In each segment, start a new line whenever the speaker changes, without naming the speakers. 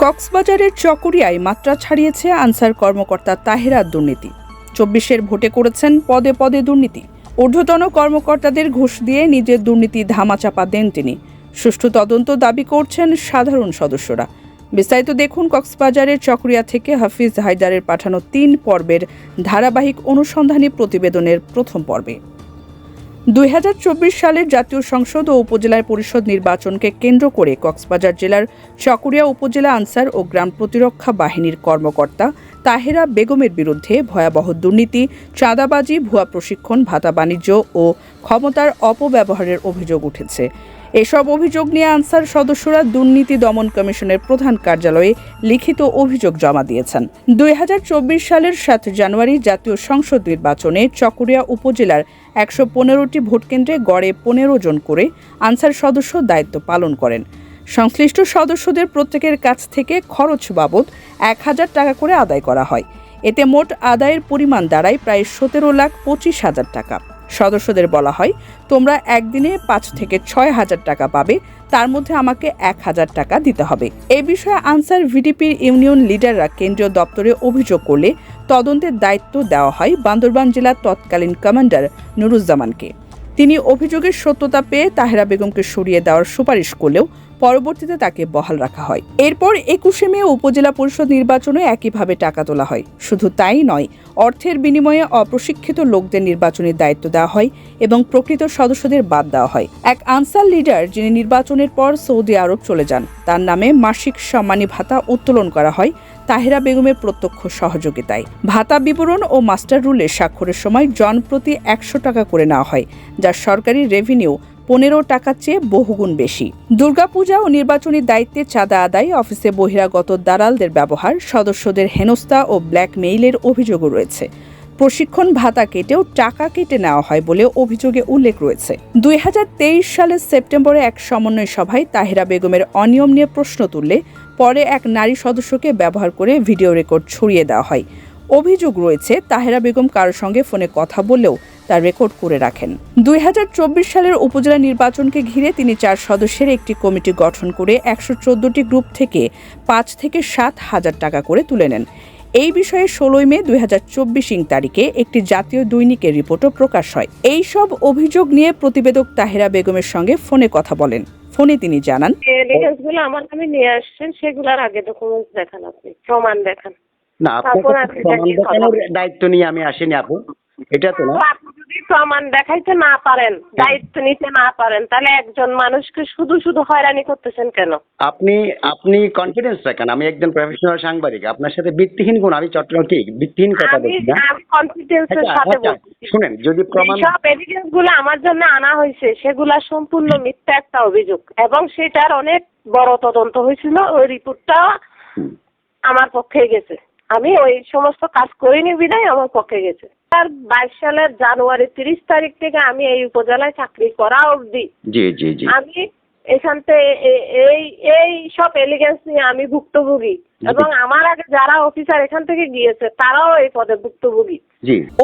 কক্সবাজারের চকরিয়ায় মাত্রা ছাড়িয়েছে আনসার কর্মকর্তা তাহেরার দুর্নীতি। ২৪-এর ভোটে করেছেন পদে পদে দুর্নীতি। ঊর্ধ্বতন কর্মকর্তাদের ঘুষ দিয়ে নিজের দুর্নীতি ধামাচাপা দেন তিনি। সুষ্ঠু তদন্ত দাবি করছেন সাধারণ সদস্যরা। বিস্তারিত দেখুন কক্সবাজারের চকরিয়া থেকে হাফিজ হায়দারের পাঠানো ৩ পর্বের ধারাবাহিক অনুসন্ধানী প্রতিবেদনের প্রথম পর্বে। ২০২৪ সালের জাতীয় সংসদ ও উপজেলা পরিষদ নির্বাচনকে কেন্দ্র করে কক্সবাজার জেলার চকরিয়া উপজেলা আনসার ও গ্রাম প্রতিরক্ষা বাহিনীর কর্মকর্তা তাহেরা বেগমের বিরুদ্ধে ভয়াবহ দুর্নীতি, চাঁদাবাজি, ভুয়া প্রশিক্ষণ, ভাতা বাণিজ্য ও ক্ষমতার অপব্যবহারের অভিযোগ উঠেছে। এসব অভিযোগ নিয়ে আনসার সদস্যরা দুর্নীতি দমন কমিশনের প্রধান কার্যালয়ে লিখিত অভিযোগ জমা দিয়েছেন। ২০২৪ সালের ৭ জানুয়ারি জাতীয় সংসদ নির্বাচনে চকরিয়া উপজেলার ১১৫টি ভোটকেন্দ্রে গড়ে ১৫ জন করে আনসার সদস্য দায়িত্ব পালন করেন। সংশ্লিষ্ট সদস্যদের প্রত্যেকের কাছ থেকে খরচ বাবদ ১,০০০ টাকা করে আদায় করা হয়। এতে মোট আদায়ের পরিমাণ দাঁড়ায় প্রায় ১৭,২৫,০০০ টাকা। সদস্যদের বলা হয়, তোমরা একদিনে ৫ থেকে ৬,০০০ টাকা পাবে, তার মধ্যে আমাকে ১,০০০ টাকা দিতে হবে। এ বিষয়ে আনসার ভিডিপির ইউনিয়ন লিডাররা কেন্দ্রীয় দপ্তরে অভিযোগ করলে তদন্তের দায়িত্ব দেওয়া হয় বান্দরবান জেলার তৎকালীন কমান্ডার নুরুজ্জামানকে। তিনি অভিযোগের সত্যতা পেয়ে তাহেরা বেগমকে সরিয়ে দেওয়ার সুপারিশ করলেও পরবর্তীতে তাকে বহাল রাখা হয়। এরপর ২১শে মে উপজেলা পরিষদ নির্বাচনে একইভাবে টাকা তোলা হয়। শুধু তাই নয়, অর্থের বিনিময়ে অপ্রশিক্ষিত লোকদের নির্বাচনের দায়িত্ব দেওয়া হয় এবং প্রকৃত সদস্যদের বাদ দেওয়া হয়। এক আনসার লিডার, যিনি নির্বাচনের পর সৌদি আরব চলে যান, তার নামে মাসিক সম্মানী ভাতা উত্তোলন করা হয় তাহেরা বেগমের প্রত্যক্ষ সহযোগিতায়। ভাতা বিবরণ ও মাস্টার রুলে স্বাক্ষরের সময় জনপ্রতি ১০০ টাকা করে নেওয়া হয়, যা সরকারি রেভিনিউ ১৫ টাকার চেয়ে বহুগুণ বেশি। দুর্গাপূজা ও নির্বাচনী দায়িত্বে চাঁদা আদায়, অফিসে বহিরাগত দালালদের ব্যবহার, সদস্যদের হেনস্থা ও ব্ল্যাকমেইলের অভিযোগও রয়েছে। প্রশিক্ষণ ভাতা কেটেও টাকা কেটে নেওয়া হয় বলে অভিযোগে উল্লেখ রয়েছে। ২০২৩ সালের সেপ্টেম্বরে এক সমন্বয় সভায় তাহেরা বেগমের অনিয়ম নিয়ে প্রশ্ন তুললে পরে এক নারী সদস্যকে ব্যবহার করে ভিডিও রেকর্ড ছড়িয়ে দেওয়া হয়। অভিযোগ রয়েছে, তাহেরা বেগম কারোর সঙ্গে ফোনে কথা বললেও তার রেকর্ড করে রাখেন। ২০২৪ সালের উপজেলা নির্বাচনকে ঘিরে তিনি ৪ সদস্যের একটি কমিটি গঠন করে ১১৪টি গ্রুপ থেকে ৫ থেকে ৭,০০০ টাকা করে তুলে নেন। এই বিষয়ে ১৬ মে ২০২৪ তারিখে একটি জাতীয় দৈনিকের রিপোর্টও প্রকাশ হয়। এই সব অভিযোগ নিয়ে প্রতিবেদক তাহেরা বেগমের সঙ্গে ফোনে কথা বলেন। ফোনে তিনি জানান,
এলিগেন্সগুলো আমার নামে নিয়ে আসছেন, সেগুলোর আগে ডকুমেন্টস দেখান, আপনি প্রমাণ দেখান।
না, আপনার দায়িত্ব নিয়ে আমি আসিনি আপু, এটা তো না।
আপনি যদি প্রমাণ দেখাইতে না পারেন, দায়িত্ব নিতে না পারেন, তাহলে একজন মানুষকে শুধু শুধু হয়রানি করতেছেন কেন?
আপনি কনফিডেন্স রাখেন, আমি একজন প্রফেশনাল সাংবাদিক, আপনার সাথে ভিত্তিহীন কোন, আমি চট্টগ্রাম কি ভিত্তিহীন কথা বলছি না,
আমি কনফিডেন্সের সাথে বলছি।
শুনেন, যদি প্রমাণ
সব এভিডেন্স গুলো আমার জন্য আনা হয়েছে, সেগুলা সম্পূর্ণ মিথ্যা একটা অভিযোগ এবং সেটার অনেক বড় তদন্ত হয়েছিল। ওই রিপোর্টটা আমার পক্ষে গেছে, আমি ওই সমস্ত কাজ করিনি বিধায় আমার পক্ষে গেছে। ২০২২ সালের জানুয়ারি ৩০ তারিখ থেকে আমি এই উপজেলায় চাকরি করা অবধি আমি এখান থেকে এই সব এলিগেন্স নিয়ে আমি ভুক্তভোগী এবং আমার আগে যারা অফিসার এখান থেকে গিয়েছে তারাও এই পদে ভুক্তভোগী।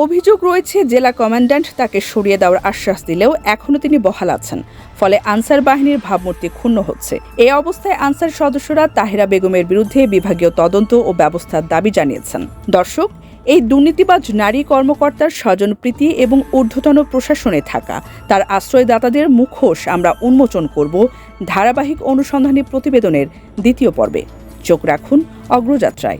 অভিযোগ রয়েছে, জেলা কমান্ড্যান্ট তাকে সরিয়ে দেওয়ার আশ্বাস দিলেও এখনো তিনি বহাল আছেন। ফলে আনসার বাহিনীর ভাবমূর্তি ক্ষুণ্ণ হচ্ছে। এই অবস্থায় আনসার সদস্যরা তাহেরা বেগমের বিরুদ্ধে বিভাগীয় তদন্ত ও ব্যবস্থার দাবি জানিয়েছেন। দর্শক, এই দুর্নীতিবাজ নারী কর্মকর্তার স্বজনপ্রীতি এবং ঊর্ধ্বতন প্রশাসনে থাকা তার আশ্রয়দাতাদের মুখোশ আমরা উন্মোচন করব ধারাবাহিক অনুসন্ধানী প্রতিবেদনের দ্বিতীয় পর্বে। চোখ রাখুন অগ্রযাত্রায়।